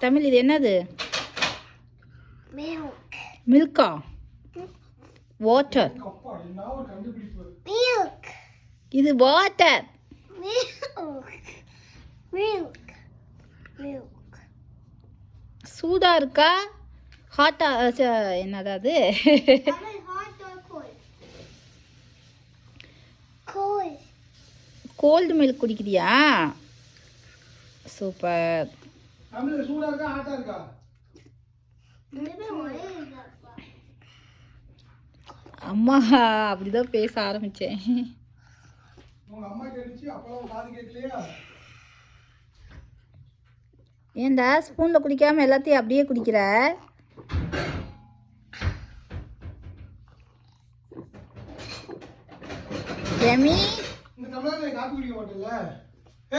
தமிழ் இது என்னது? மில்கா? வாட்டர். இது வாட்டர். சூடா இருக்கா ஹாட்டா? என்னது அது? கோல்டு மில்க் குடிக்கிறியா? சூப்பர். அம்மா அப்படிதான் பேச ஆரம்பிச்சேன். ஏண்டா ஸ்பூன்ல குடிக்காம எல்லாத்தையும் அப்படியே குடிக்கிற? எமி,